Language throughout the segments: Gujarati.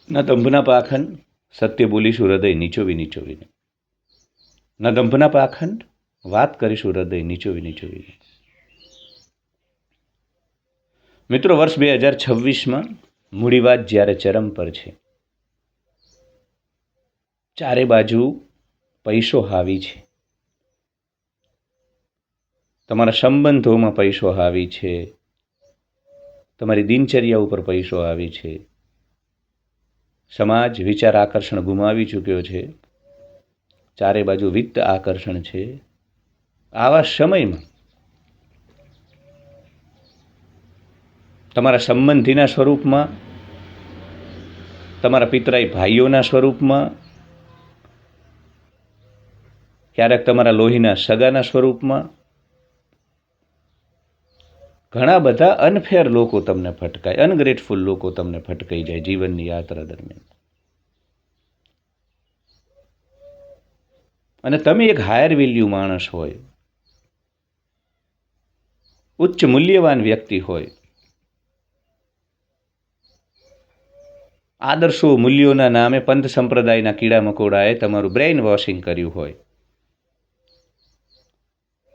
ન દંભના પાખંડ, સત્ય બોલીશું હૃદય નીચોવી નીચોવીને. ન દંભના પાખંડ, વાત કરીશું હૃદય નીચોવી નીચોવીને. મિત્રો, વર્ષ 2026માં મૂડીવાદ જ્યારે ચરમ પર છે, ચારે બાજુ પૈસો હાવી છે, તમારા સંબંધોમાં પૈસો હાવી છે, તમારી દિનચર્યા ઉપર પૈસો હાવી છે, સમાજ વિચાર આકર્ષણ ગુમાવી ચૂક્યો છે, ચારે બાજુ વિત્ત આકર્ષણ છે. આવા સમયમાં તમારા સંબંધીના સ્વરૂપમાં, તમારા પિતરાઈ ભાઈઓના સ્વરૂપમાં, ક્યારેક તમારા લોહીના સગાના સ્વરૂપમાં ઘણા બધા અનફેર લોકો તમને ફટકાય, અનગ્રેટફુલ લોકો તમને ફટકાઈ જાય જીવનની યાત્રા દરમિયાન. અને તમે એક હાયર વેલ્યુ માણસ હોય, ઉચ્ચ મૂલ્યવાન વ્યક્તિ હોય, આદર્શો મૂલ્યોના નામે પંથ સંપ્રદાયના કીડા મકોડાએ તમારું બ્રેઇન વોશિંગ કર્યું હોય,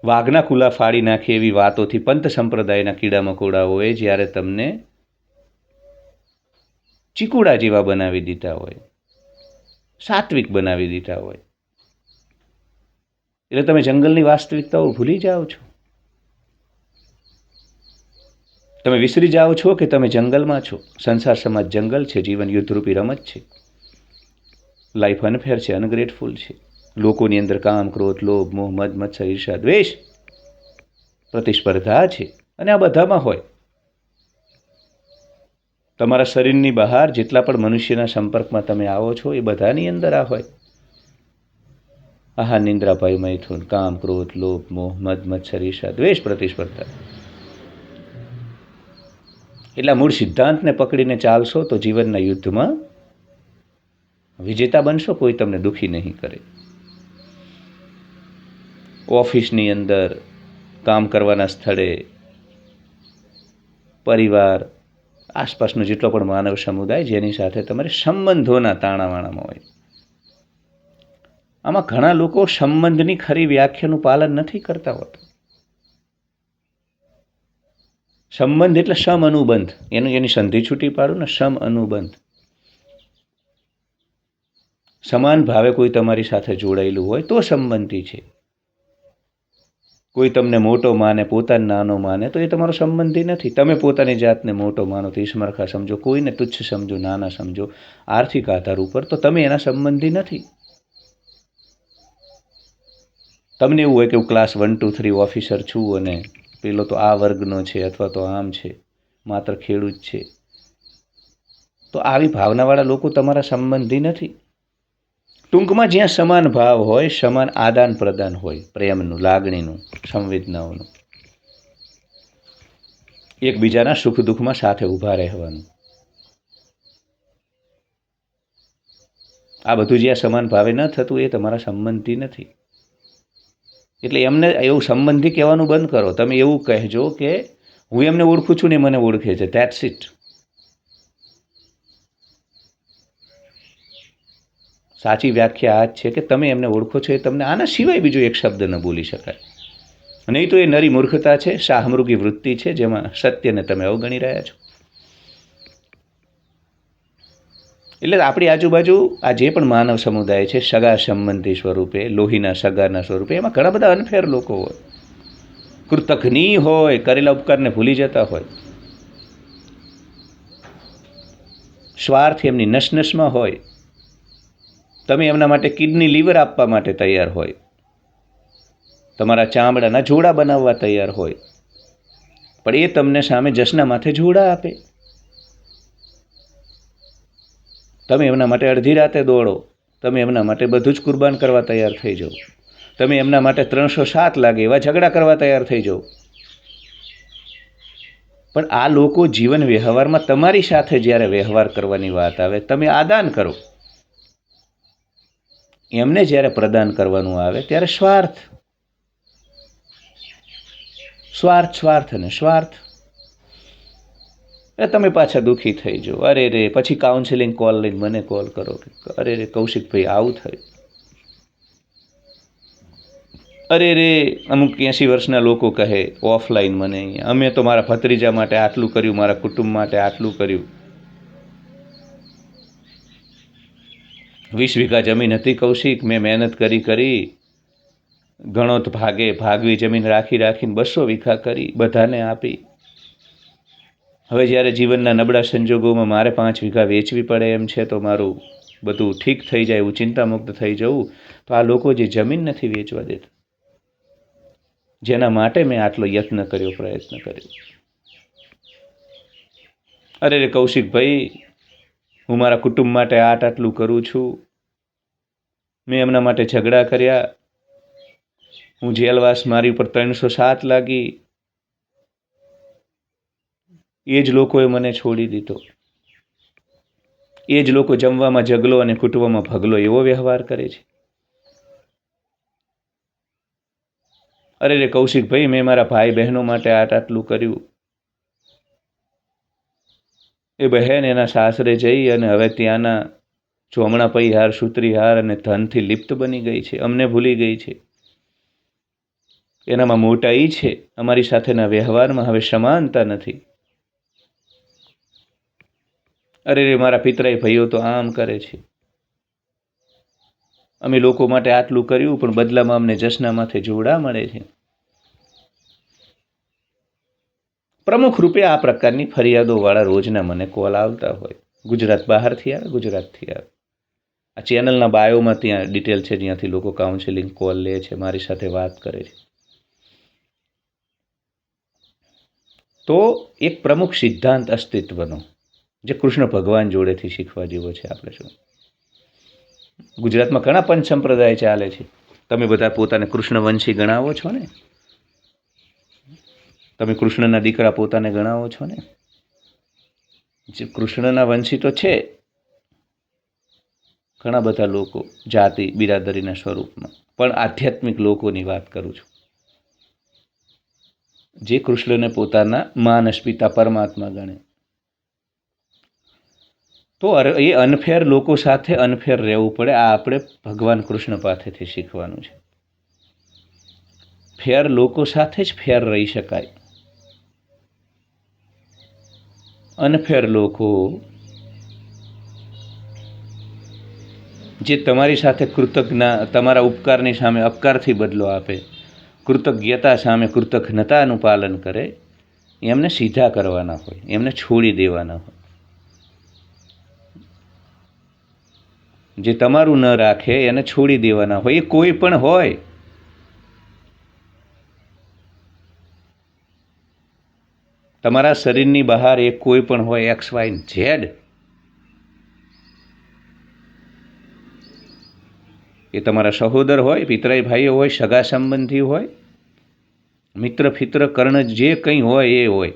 વાઘના કુલા ફાડી નાખે એવી વાતોથી પંથ સંપ્રદાયના કીડા મકોડાઓએ જ્યારે તમને ચીકુડા જેવા બનાવી દીધા હોય, સાત્વિક બનાવી દીધા હોય, એટલે તમે જંગલની વાસ્તવિકતાઓ ભૂલી જાઓ છો. તમે વિસરી જાઓ છો કે તમે જંગલમાં છો. સંસાર સમાજ જંગલ છે, જીવન યુદ્ધરૂપી રમત છે, લાઈફ અનફેર છે, અનગ્રેટફુલ છે. લોકોની અંદર કામ, ક્રોધ, લોભ, મોહ, મદ, મત્સર, ઈર્ષા, દ્વેષ, પ્રતિસ્પર્ધા છે. અને આ બધામાં હોય. તમારા શરીરની બહાર જેટલા પણ મનુષ્યના સંપર્કમાં તમે આવો છો એ બધાની અંદર આ હોય. આહાર, નિંદ્રા, ભય, મૈથુન, કામ, ક્રોધ, લોભ, મોહ, મદ, મત્સર, ઈર્ષા, દ્વેષ, પ્રતિસ્પર્ધા. એટલા મૂળ સિદ્ધાંતને પકડીને ચાલશો તો જીવનના યુદ્ધમાં વિજેતા બનશો. કોઈ તમને દુઃખી નહીં કરે. ઓફિસની અંદર, કામ કરવાના સ્થળે, પરિવાર, આસપાસનો જેટલો પણ માનવ સમુદાય જેની સાથે તમારે સંબંધોના તાણાવાણામાં હોય, આમાં ઘણા લોકો સંબંધની ખરી વ્યાખ્યાનું પાલન નથી કરતા હોતા. સંબંધ એટલે સમ અનુબંધ, એની સંધિ છૂટી પાડું ને, સમ અનુબંધ. સમાન ભાવે કોઈ તમારી સાથે જોડાયેલું હોય તો સંબંધી છે. કોઈ તમને મોટો માને, પોતાને નાનો માને તો એ તમારો સંબંધી નથી. તમે પોતાની જાતને મોટો માનો તો ઈશ્મરખા સમજો, કોઈને તુચ્છ સમજો, નાના સમજો, આર્થિક આધાર ઉપર, તો તમે એના સંબંધી નથી. તમને એવું હોય કે હું ક્લાસ 1, 2, 3 ઓફિસર છું અને પેલો તો આ વર્ગનો છે અથવા તો આમ છે, માત્ર ખેડૂત છે, તો આવી ભાવનાવાળા લોકો તમારા સંબંધી નથી. ટૂંકમાં જ્યાં સમાન ભાવ હોય, સમાન આદાન પ્રદાન હોય, પ્રેમનું, લાગણીનું, સંવેદનાઓનું, એકબીજાના સુખ દુઃખમાં સાથે ઊભા રહેવાનું, આ બધું જ્યાં સમાન ભાવે ન થતું એ તમારા સંબંધી નથી. એટલે એમને એવું સંબંધી કહેવાનું બંધ કરો. તમે એવું કહેજો કે હું એમને ઓળખું છું ને મને ઓળખે છે, ધેટ્સ ઇટ. સાચી વ્યાખ્યા આ જ છે કે તમે એમને ઓળખો છો, એ તમને આના સિવાય બીજો એક શબ્દ ન બોલી શકાય. નહીં તો એ નરી મૂર્ખતા છે, શાહમૃગી વૃત્તિ છે, જેમાં સત્યને તમે અવગણી રહ્યા છો. એટલે આપણી આજુબાજુ આ જે પણ માનવ સમુદાય છે, સગા સંબંધી સ્વરૂપે, લોહીના સગાના સ્વરૂપે, એમાં ઘણા બધા અનફેર લોકો હોય, કૃતજ્ઞ હોય, કરેલા ઉપકારને ભૂલી જતા હોય, સ્વાર્થ એમની નસનસમાં હોય. તમે એમના માટે કિડની, લીવર આપવા માટે તૈયાર હોય, તમારા ચામડાના જોડા બનાવવા તૈયાર હોય, પણ એ તમને સામે જસના માથે જોડા આપે. તમે એમના માટે અડધી રાતે દોડો, તમે એમના માટે બધું જ કુરબાન કરવા તૈયાર થઈ જાઓ, તમે એમના માટે 307 લાગે એવા ઝઘડા કરવા તૈયાર થઈ જાઓ. પણ આ લોકો જીવન વ્યવહારમાં તમારી સાથે જ્યારે વ્યવહાર કરવાની વાત આવે, તમે આદાન કરો, એમને જ્યારે પ્રદાન કરવાનું આવે ત્યારે સ્વાર્થ, સ્વાર્થ, સ્વાર્થ અને સ્વાર્થ. તમે પાછા દુઃખી થઈ જાઓ. અરે રે, પછી કાઉન્સિલિંગ કોલ લઈને મને કોલ કરો કે અરે રે કૌશિકભાઈ આવું થયું. અરે રે, અમુક 80 વર્ષના લોકો કહે ઓફલાઈન મને અહીંયા, અમે તો મારા ભત્રીજા માટે આટલું કર્યું, મારા કુટુંબ માટે આટલું કર્યું. 20 વીઘા જમીન હતી કૌશિક, મેં મહેનત કરી ગણોત ભાગવી જમીન રાખીને 200 વીઘા કરી, બધાને આપી. હવે જ્યારે જીવનના નબળા સંજોગોમાં મારે 5 વીઘા વેચવી પડે એમ છે તો મારું બધું ઠીક થઈ જાય, એવું ચિંતામુક્ત થઈ જવું, તો આ લોકો જે જમીન નથી વેચવા દેતા, જેના માટે મેં આટલો યત્ન કર્યો, પ્રયત્ન કર્યો. અરે રે કૌશિકભાઈ, હું મારા કુટુંબ માટે આટલું કરું છું, મેં એમના માટે ઝઘડા કર્યા, હું જેલવાસ, મારી ઉપર 307 લાગી, એ જ લોકોએ મને છોડી દીધો. એ જ લોકો જમવામાં જગલો અને કૂટવામાં ભગલો એવો વ્યવહાર કરે છે. અરે રે કૌશિકભાઈ, મેં મારા ભાઈ બહેનો માટે આટલું કર્યું. એ બહેન એના સાસરે જઈ અને હવે ત્યાંના ચોમણા પૈહાર, સૂત્રીહાર અને ધનથી લિપ્ત બની ગઈ છે, અમને ભૂલી ગઈ છે. એનામાં મોટાઈ છે, અમારી સાથેના વ્યવહારમાં હવે સમાનતા નથી. અરે રે, મારા પિતરાઈ ભાઈઓ તો આમ કરે છે. અમે લોકો માટે આટલું કર્યું પણ બદલામાં અમને જસના માથે જોડા મળે છે. પ્રમુખ રૂપે આ પ્રકારની ફરિયાદોવાળા રોજના મને કોલ આવતા હોય. ગુજરાત બહારથી આવે, ગુજરાતથી આવે. આ ચેનલના બાયોમાં ત્યાં ડિટેલ છે, જ્યાંથી લોકો કાઉન્સિલિંગ કોલ લે છે, મારી સાથે વાત કરે છે. તો એક પ્રમુખ સિદ્ધાંત અસ્તિત્વનો, જે કૃષ્ણ ભગવાન જોડેથી શીખવા જેવો છે. આપણે શું ગુજરાતમાં ઘણા પંચ સંપ્રદાય ચાલે છે. તમે બધા પોતાને કૃષ્ણવંશી ગણાવો છો ને? તમે કૃષ્ણના દીકરા પોતાને ગણાવો છો ને? જે કૃષ્ણના વંશી તો છે ઘણા બધા લોકો, જાતિ બિરાદરીના સ્વરૂપમાં, પણ આધ્યાત્મિક લોકોની વાત કરું છું, જે કૃષ્ણને પોતાના માનસ પિતા પરમાત્મા ગણે. તો એ અનફેર લોકો સાથે અનફેર રહેવું પડે. આ આપણે ભગવાન કૃષ્ણ પાસેથી શીખવાનું છે. ફેર લોકો સાથે જ ફેર રહી શકાય. અનફેર લોકો જે તમારી સાથે તમારા ઉપકારની સામે અપકારથી બદલો આપે, કૃતજ્ઞતા સામે કૃતજ્ઞતાનું પાલન કરે, એમને સીધા કરવાના હોય, એમને છોડી દેવાના હોય. જે તમારું ન રાખે એને છોડી દેવાના હોય. એ કોઈ પણ હોય. તમારા શરીરની બહાર એક કોઈ પણ હોય, XYZ, એ તમારા સહોદર હોય, પિતરાઈ ભાઈઓ હોય, સગા સંબંધી હોય, મિત્ર ફિત્ર કર્ણ જે કંઈ હોય એ હોય.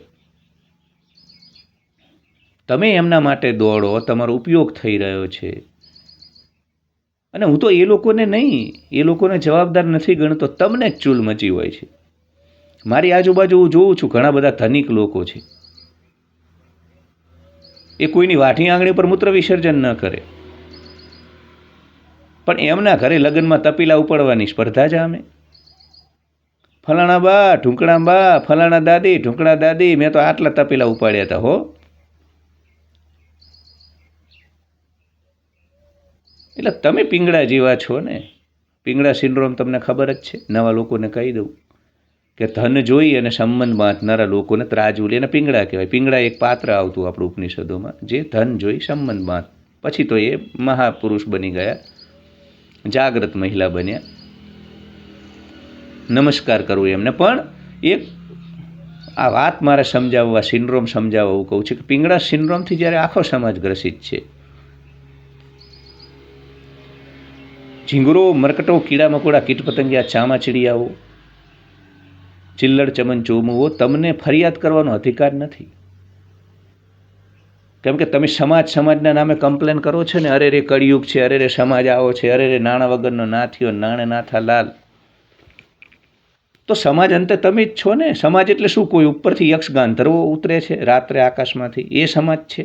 તમે એમના માટે દોડો, તમારો ઉપયોગ થઈ રહ્યો છે. અને હું તો એ લોકોને નહીં, એ લોકોને જવાબદાર નથી ગણતો, તમને જ ચૂલ મચી હોય છે. મારી આજુબાજુ હું જોઉં છું, ઘણા બધા ધનિક લોકો છે. એ કોઈની વાઠી આંગળી પર મૂત્ર વિસર્જન ન કરે, પણ એમના ઘરે લગ્નમાં તપીલા ઉપાડવાની સ્પર્ધા જામે. ફલાણા બા, ઢુંકણા બા, ફલાણા દાદી, ઢુંકણા દાદી, મેં તો આટલા તપીલા ઉપાડ્યા હતા હો. એટલે તમે પિંગળા જેવા છો ને. પિંગળા સિન્ડ્રોમ તમને ખબર જ છે. નવા લોકોને કહી દઉં કે ધન જોઈ અને સંબંધ બાંધનારા લોકોને ત્રાજવું એને પિંગળા કહેવાય. પિંગળા એક પાત્ર આવતું આપણું ઉપનિષદોમાં, જે ધન જોઈ સંબંધ બાંધ. પછી તો એ મહાપુરુષ બની ગયા, જાગ્રત મહિલા બન્યા. નમસ્કાર કરું એમને. પણ એક આ વાત મારે સમજાવવા, સિન્ડ્રોમ સમજાવવા હું કહું છું કે પિંગળા સિન્ડ્રોમથી જ્યારે આખો સમાજ ગ્રસિત છે. ઝીંગુરો, મરકટો, કીડા મકોડા, કીટ પતંગિયા, ચામાચીડિયાઓ, ચિલ્લડ ચમન ચોમુઓ, તમને ફરિયાદ કરવાનો અધિકાર નથી. કેમ કે તમે સમાજના નામે કમ્પ્લેન કરો છો ને, અરે રે કળિયુગ છે, અરે રે સમાજ આવો છે, અરે રે નાણાં વગરનો નાથિયો, નાણે નાથા લાલ. તો સમાજ અંતે તમે જ છો ને. સમાજ એટલે શું? કોઈ ઉપરથી યક્ષ ગાંધર્વો ઉતરે છે રાત્રે આકાશમાંથી, એ સમાજ છે.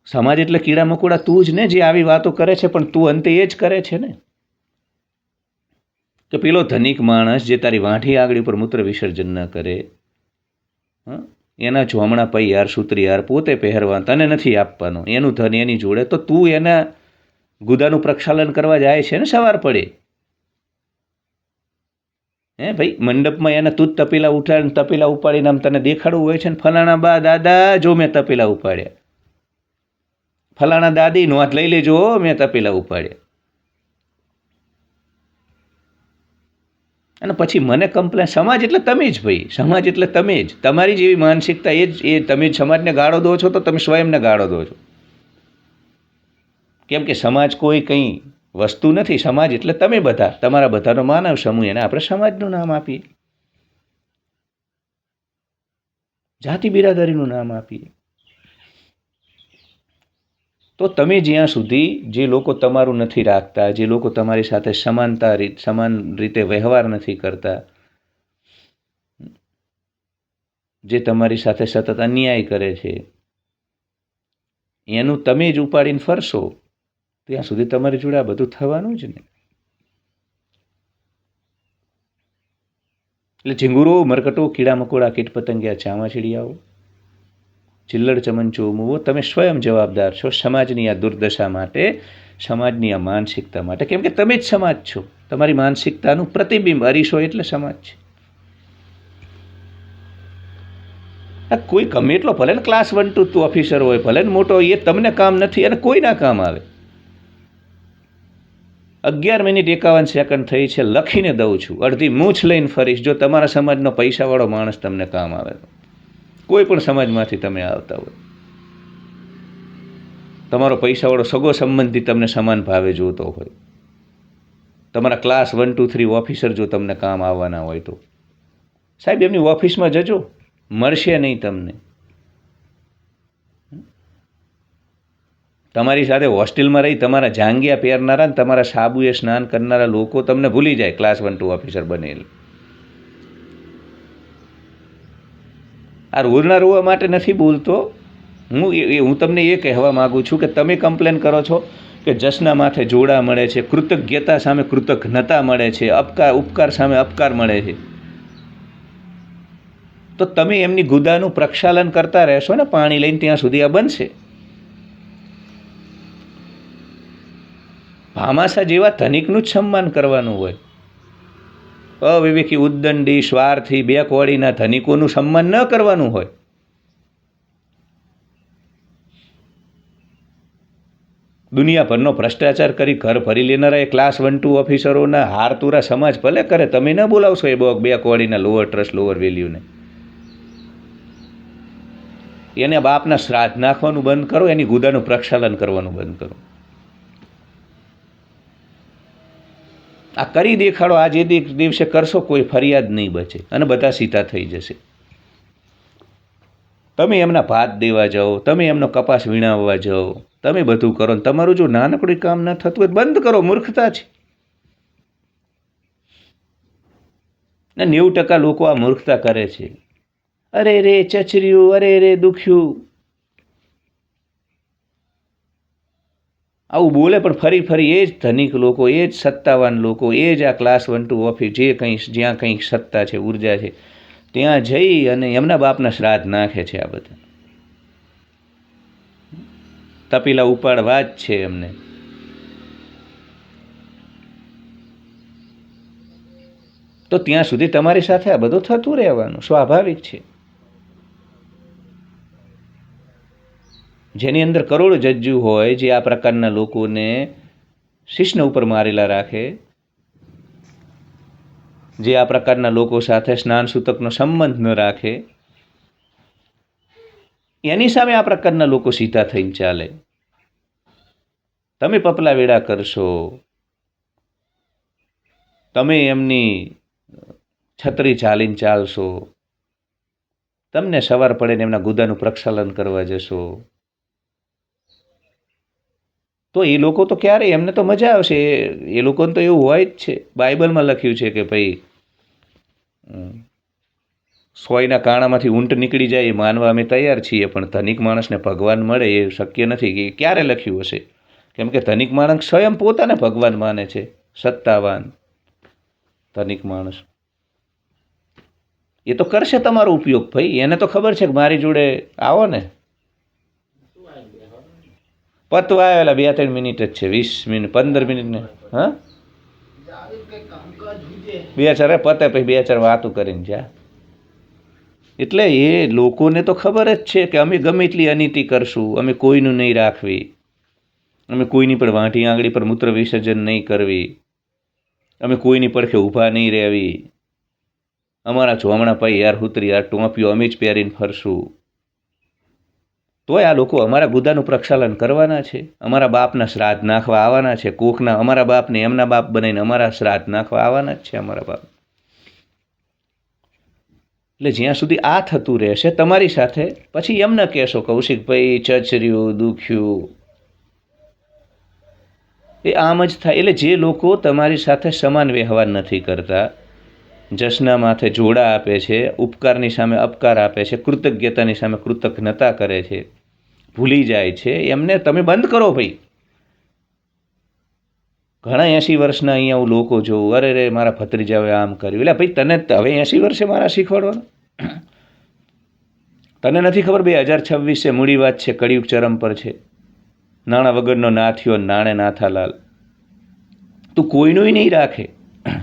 સમાજ એટલે કીડા મકોડા તું જ ને, જે આવી વાતો કરે છે, પણ તું અંતે એ જ કરે છે ને. કે પેલો ધનિક માણસ જે તારી વાંઠી આગળી ઉપર મૂત્ર વિસર્જન ન કરે, એના જોમણા પૈયાર સૂત્રીયાર પોતે પહેરવા, તને નથી આપવાનો, એનું ધન એની જોડે, તો તું એના ગુદાનું પ્રક્ષાલન કરવા જાય છે ને સવાર પડે. હે ભાઈ, મંડપમાં એને તું જ તપેલા ઉપાડીને આમ તને દેખાડવું હોય છે ને, ફલાણા બા દાદા જો મેં તપેલા ઉપાડ્યા, ફલાણા દાદી નો હાથ લઈ લેજો મેં તપેલા ઉપાડ્યા. અને પછી મને કમ્પ્લેન. સમાજ એટલે તમે જ ભાઈ, સમાજ એટલે તમે જ. તમારી જેવી માનસિકતા એ તમે જ સમાજને ગાળો દો છો, તો તમે સ્વયંને ગાળો દો છો. કેમ કે સમાજ કોઈ કંઈ વસ્તુ નથી. સમાજ એટલે તમે બધા, તમારા બધાનો માનવ સમૂહ, એને આપણે સમાજનું નામ આપીએ, જાતિ બિરાદરીનું નામ આપીએ. તો તમે જ્યાં સુધી જે લોકો તમારું નથી રાખતા, જે લોકો તમારી સાથે સમાન રીતે વ્યવહાર નથી કરતા, જે તમારી સાથે સતત અન્યાય કરે છે, એનું તમે જ ઉપાડીને ફરશો, ત્યાં સુધી તમારી જોડે આ બધું થવાનું જ ને. એટલે ઝીંગુરો, મરકટો, કીડા મકોડા, કીટ પતંગિયા, ચામાચીડિયાઓ, ચિલ્લડ ચમનચો મુવો, તમે સ્વયં જવાબદાર છો સમાજની આ દુર્દશા માટે, સમાજની આ માનસિકતા માટે. કેમ કે તમે જ સમાજ છો. તમારી માનસિકતાનું પ્રતિબિંબ, અરીસો એટલે સમાજ છે. કોઈ ગમે એટલો ભલે ને ક્લાસ 1 to 2 ઓફિસર હોય, ભલે ને મોટો, એ તમને કામ નથી અને કોઈના કામ આવે. 11 મિનિટ 51 સેકન્ડ થઈ છે, લખીને દઉં છું, અડધી મૂછ લઈને ફરીશ જો તમારા સમાજનો પૈસાવાળો માણસ તમને કામ આવે તો. કોઈ પણ સમાજમાંથી તમે આવતા હોય, તમારો પૈસાવાળો સગો સંબંધી તમને સમાન ભાવે જોતો હોય, તમારા ક્લાસ 1 to 3 ઓફિસર જો તમને કામ આવવાના હોય તો સાહેબ એમની ઓફિસમાં જજો, મળશે નહીં તમને. તમારી સાથે હોસ્ટેલમાં રહી તમારા જાંગિયા પહેરનારા ને તમારા સાબુએ સ્નાન કરનારા લોકો તમને ભૂલી જાય ક્લાસ 1 to ઓફિસર બનેલ. આ રોજના રોવા માટે નથી બોલતો હું તમને એ કહેવા માગું છું કે તમે કમ્પ્લેન કરો છો કે જસના માથે જોડા મળે છે, કૃતજ્ઞતા સામે કૃતજ્ઞતા મળે છે, ઉપકાર સામે અપકાર મળે છે, તો તમે એમની ગુદાનું પ્રક્ષાલન કરતા રહેશો ને પાણી લઈને, ત્યાં સુધી આ બનશે. ભામાસા જેવા ધનિકનું જ સન્માન કરવાનું હોય. અવિવેકી, ઉદ્દંડી, સ્વાર્થી, બેકવાડીના ધનિકોનું સન્માન ન કરવાનું હોય. દુનિયાભરનો ભ્રષ્ટાચાર કરી ઘર ભરી લેનારા એ ક્લાસ 1 to ઓફિસરોના હારતુરા સમાજ ભલે કરે, તમે ન બોલાવશો એ બેકવાડીના લોઅર ટ્રસ્ટ, લોઅર વેલ્યુને. એને બાપના શ્રાદ્ધ નાખવાનું બંધ કરો, એની ગુદાનું પ્રક્ષાલન કરવાનું બંધ કરો. આ કરી દેખાડો. આ જે દિવસે કરશો કોઈ ફરિયાદ નહીં બચે અને બધા સીધા થઈ જશે. તમે એમના ભાત દેવા જાઓ, તમે એમનો કપાસ વીણાવવા જાઓ, તમે બધું કરો ને તમારું જો નાનકડું કામ ન થતું હોય બંધ કરો. મૂર્ખતા છે. ને 90% લોકો આ મૂર્ખતા કરે છે. અરે રે ચચર્યું, અરે રે દુખ્યું, આવું બોલે પણ ફરી ફરી એ જ ધનિક લોકો, એ જ સત્તાવાન લોકો, એ જ આ ક્લાસ 1 to ઓફિસ, જ્યાં કંઈક સત્તા છે, ઉર્જા છે, ત્યાં જઈ અને એમના બાપના શ્રાદ્ધ નાખે છે. આ બધા તપેલા ઉપાડવા જ છે એમને. તો ત્યાં સુધી તમારી સાથે આ બધું થતું રહેવાનું સ્વાભાવિક છે. જેની અંદર કરોડ જજ્જુ હોય, જે આ પ્રકારના લોકોને શિષ્ણ ઉપર મારેલા રાખે, જે આ પ્રકારના લોકો સાથે સ્નાન સૂતકનો સંબંધ ન રાખે, એની સામે આ પ્રકારના લોકો સીધા થઈને ચાલે. તમે પપલા વેડા કરશો, તમે એમની છત્રી ચાલીને ચાલશો, તમને સવાર પડે ને એમના ગુદાનું પ્રક્ષાલન કરવા જશો, તો એ લોકો તો ક્યારે, એમને તો મજા આવશે, એ લોકોને તો એવું હોય જ છે. બાઇબલમાં લખ્યું છે કે ભાઈ સોયના કાણામાંથી ઊંટ નીકળી જાય એ માનવા અમે તૈયાર છીએ, પણ ધનિક માણસને ભગવાન મળે એ શક્ય નથી. કે ક્યારે લખ્યું હશે? કેમ કે ધનિક માણસ સ્વયં પોતાને ભગવાન માને છે, સત્તાવાન ધનિક માણસ. એ તો કરશે તમારો ઉપયોગ ભાઈ, એને તો ખબર છે કે મારી જોડે આવો ને પતવા આવેલા 2-3 મિનિટ જ છે, 20 મિનિટ 15 મિનિટ ને. હા, 2-4 પતે પછી 2-4 વાતું કરીને જા. એટલે એ લોકોને તો ખબર જ છે કે અમે ગમે એટલી અનીતિ કરશું, અમે કોઈનું નહીં રાખવી, અમે કોઈની પણ વાંઢી આંગળી પર મૂત્ર વિસર્જન નહીં કરવી, અમે કોઈની પડખે ઊભા નહીં રહેવી, અમારા ચોમણા પાઈ યાર હુતરી યાર ટોપીઓ અમે જ પહેરીને ફરશું, તોય આ લોકો અમારા ગુદાનું પ્રક્ષાલન કરવાના છે, અમારા બાપના શ્રાદ્ધ નાખવા આવવાના છે, કોકના અમારા બાપને એમના બાપ બનાવીને અમારા શ્રાદ્ધ નાખવા આવવાના જ છે અમારા બાપ. એટલે જ્યાં સુધી આ થતું રહેશે તમારી સાથે, પછી એમ ન કહેશો કૌશિકભાઈ ચચર્યું દુખ્યું, એ આમ જ થાય. એટલે જે લોકો તમારી સાથે સમાન વ્યવહાર નથી કરતા, જશના માથે જોડા આપે છે, ઉપકારની સામે અપકાર આપે છે, કૃતજ્ઞતાની સામે કૃતજ્ઞતા કરે છે, ભૂલી જાય છે, એમને તમે બંધ કરો ભાઈ. ઘણા 80 વર્ષના અહીંયા હું લોકો જોઉં, અરે રે મારા ભત્રીજાઓએ આમ કર્યું. એટલે ભાઈ તને હવે 80 વર્ષે મારા શીખવાડવાનું? તને નથી ખબર 2026 છે, મૂડી વાત છે, કળિયુગ ચરમ પર છે, નાણાં વગરનો ના થયો નાણે નાથાલાલ. તું કોઈનું નહીં રાખે,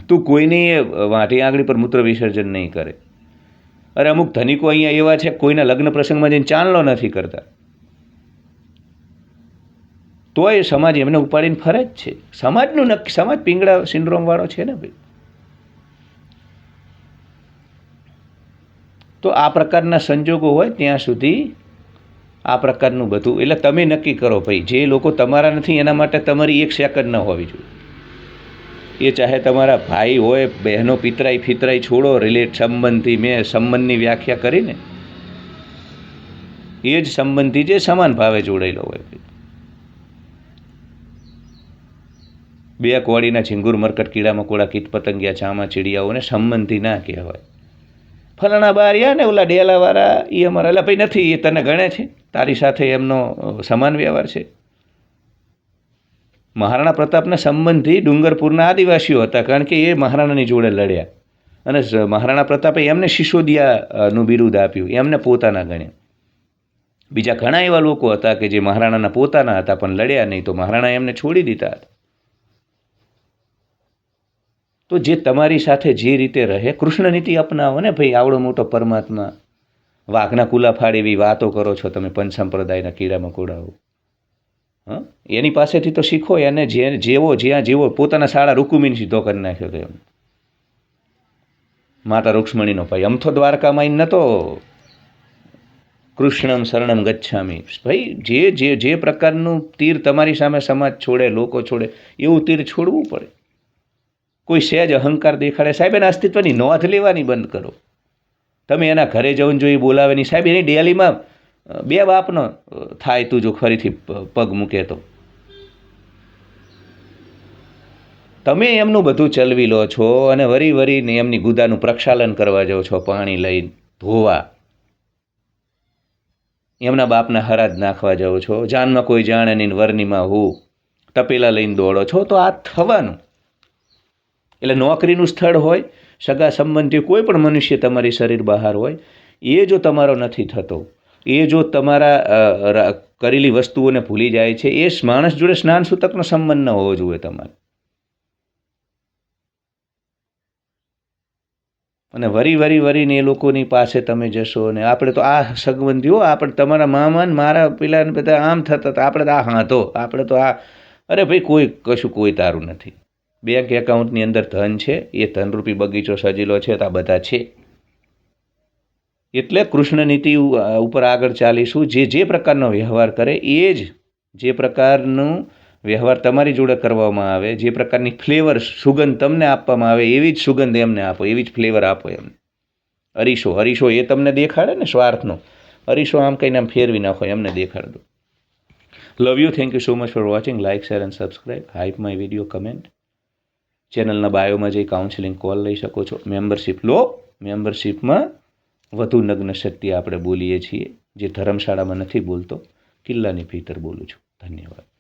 તું કોઈની વાંઢી આંગળી પર મૂત્ર વિસર્જન નહીં કરે. અરે અમુક ધનિકો અહીંયા એવા છે કોઈના લગ્ન પ્રસંગમાં જઈને ચાંદલો નથી કરતા, તો એ સમાજ એમને ઉપાડીને ફરે જ છે. સમાજનું નક્કી, સમાજ પિંગળા સિન્ડ્રોમ વાળો છે ને ભાઈ. તો આ પ્રકારના સંજોગો હોય ત્યાં સુધી આ પ્રકારનું બધું, એટલે તમે નક્કી કરો ભાઈ, જે લોકો તમારા નથી એના માટે તમારી 1 સેકન્ડ ન હોવી જોઈએ. એ ચાહે તમારા ભાઈ હોય, બહેનો, પિતરાઈ ફિતરાઈ છોડો, સંબંધી, મેં સંબંધની વ્યાખ્યા કરીને એ જ સંબંધી જે સમાન ભાવે જોડાયેલો હોય. 2 કોળીના ઝીંગુર મરકટ કીડા મકોડા કીટ પતંગિયા ચામા ચીડિયાઓને સંબંધી ના કહેવાય. ફલાણા બારિયા ને ઓલા ડેલાવાળા એ અમારા, એટલે ભાઈ નથી, એ તને ગણે છે, તારી સાથે એમનો સમાન વ્યવહાર છે. મહારાણા પ્રતાપના સંબંધી ડુંગરપુરના આદિવાસીઓ હતા, કારણ કે એ મહારાણાની જોડે લડ્યા, અને મહારાણા પ્રતાપે એમને સિસોદિયાનું બિરુદ આપ્યું, એમને પોતાના ગણ્યા. બીજા ઘણા એવા લોકો હતા કે જે મહારાણાના પોતાના હતા પણ લડ્યા નહીં, તો મહારાણા એમને છોડી દીધા હતા. તો જે તમારી સાથે જે રીતે રહે, કૃષ્ણ નીતિ અપનાવો ને ભાઈ. આવડો મોટો પરમાત્મા, વાઘના કુલા ફાડી એવી વાતો કરો છો તમે, પંચ સંપ્રદાયના કીડા મકોડાઓ. હા, એની પાસેથી તો શીખો. એને જેવો જ્યાં જેવો પોતાના શાળા રૂકુમીને સીધો કરી નાખ્યો હતો એમ, માતા રૂક્ષ્મણીનો ભાઈ. અમથો દ્વારકામાં નહોતો કૃષ્ણમ શરણમ ગચ્છામી. ભાઈ જે પ્રકારનું તીર તમારી સામે સમાજ છોડે, લોકો છોડે, એવું તીર છોડવું પડે. કોઈ સહેજ અહંકાર દેખાડે, સાહેબ એના અસ્તિત્વની નોંધ લેવાની બંધ કરો. તમે એના ઘરે જઈને જો એ બોલાવે નહીં, સાહેબ એની ડેલીમાં 2 બાપનો થાય તું જો ફરીથી પગ મૂકે તો. તમે એમનું બધું ચલવી લો છો અને વરીને એમની ગુદાનું પ્રક્ષાલન કરવા જાઓ છો, પાણી લઈને ધોવા, એમના બાપના હરાજ નાખવા જાઓ છો, જાનમાં કોઈ જાણે નહીં, વરનીમાં હું તપેલા લઈને દોડો છો, તો આ થવાનું. એટલે નોકરીનું સ્થળ હોય, સગા સંબંધી કોઈ પણ મનુષ્ય તમારી શરીર બહાર હોય, એ જો તમારો નથી થતો, એ જો તમારા કરેલી વસ્તુઓને ભૂલી જાય છે, એ માણસ જોડે સ્નાન સૂતકનો સંબંધ ન હોવો જોઈએ તમારે. અને વરીને એ લોકોની પાસે તમે જશો, અને આપણે તો આ સંબંધીઓ, આપણે તમારા મામા મારા પેલા બધા આમ થતા હતા, આપણે તો આ હાથો, આપણે તો આ, અરે ભાઈ કોઈ તારું નથી. બેંક એકાઉન્ટની અંદર ધન છે, એ ધનરૂપી બગીચો સજેલો છે, તો આ બધા છે. એટલે કૃષ્ણ નીતિ ઉપર આગળ ચાલીશું. જે પ્રકારનો વ્યવહાર કરે એ જ, જે પ્રકારનું વ્યવહાર તમારી જોડે કરવામાં આવે, જે પ્રકારની ફ્લેવર સુગંધ તમને આપવામાં આવે, એવી જ સુગંધ એમને આપો, એવી જ ફ્લેવર આપો એમને. હરીશો એ તમને દેખાડે ને સ્વાર્થનો, હરીશો આમ કહીને આમ ફેરવી નાખો, એમને દેખાડ દો. Love you, thank you so much for watching. Like, share and subscribe. Hype my video, comment. ચેનલના બાયોમાં જઈ કાઉન્સિલિંગ કોલ લઈ શકો છો. મેમ્બરશિપ લો. મેમ્બરશિપમાં વધુ નગ્ન સત્ય આપણે બોલીએ છીએ, જે ધર્મશાળામાં નથી બોલતો, કિલ્લાની ભીતર બોલું છું. ધન્યવાદ.